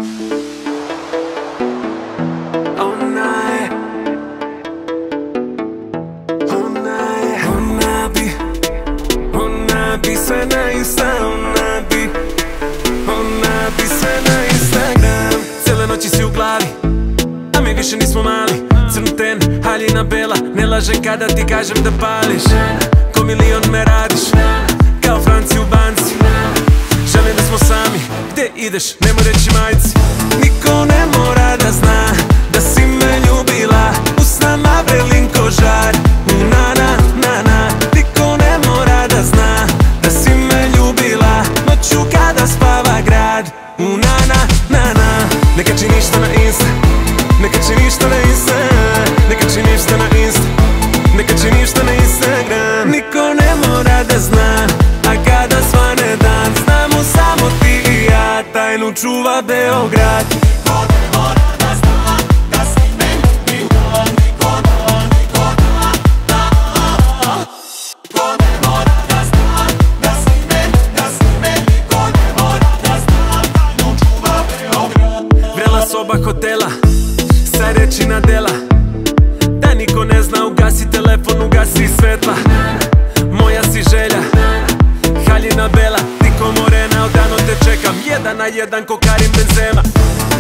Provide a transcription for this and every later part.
Ona bi sve na Insta, ona bi sve na Instagram. Cele noći si u glavi, a mi više nismo mali. Crn ten, haljina bela, ne laže kada ti kažem da pališ. Ko milion me radiš, kao Franci u banci. Želim da smo sami, gde ideš, nemoj reći majci. Niko ne mora da zna da si me ljubila, usnama vrelin ko žar. Na, niko ne mora da zna da si me ljubila, noću kada spava grad. Na, ne kači ništa na Insta, ne kači ništa na Insta, ne kači ništa na Insta, ne kači ništa na Instagram. Niko ne mora da zna, a kada svane dan, znamo samo ti i ja, tajnu čuva Beograd. Niko ne mora da zna da si me ljubila, niko ne mora da zna da si me, niko ne mora da zna, tajnu čuva Beograd. Vrela soba hotela, sa reči na dela, da niko ne zna, ugasi telefon, ugasi svetla. Moja si želja, haljina bela, ti ko morena, odavno te čekam. Jedan na jedan ko Karim Benzema.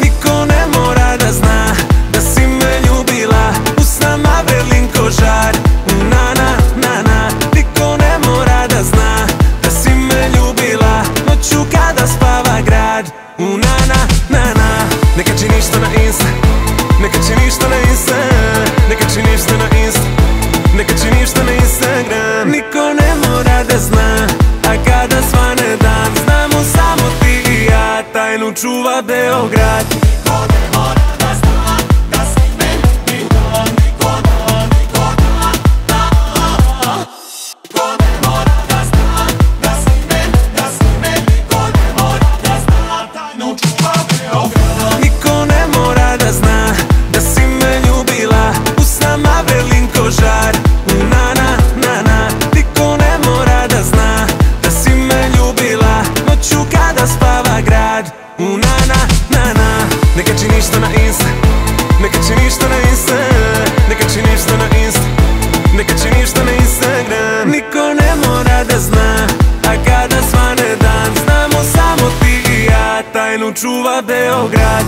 Niko ne mora da zna da si me ljubila, usnama vrelin ko žar. Na, niko ne mora da zna da si me ljubila, noću kada spava grad. Na, ne kači ništa na Insta, ne kači ništa na Insta, ne kači ništa na Insta, ne kači ništa na Instagram. Niko ne mora da zna, a kada svane dan, znamo samo ti i ja, tajnu čuva Beograd. Niko ne mora da zna da si me ljubila, niko ne mora da zna da si me, niko ne mora da zna, tajnu čuva Beograd. Niko ne mora da zna da si me ljubila, usnama vrelin ko žar. Na, niko ne mora da zna da si me ljubila, noću kada spava grad. Na, ne kači ništa na Insta, ne kači ništa na Insta, ne kači ništa na Insta, ne kači ništa na Instagram. Niko ne mora da zna, a kada svane dan, znamo samo ti i ja, tajnu čuva Beograd.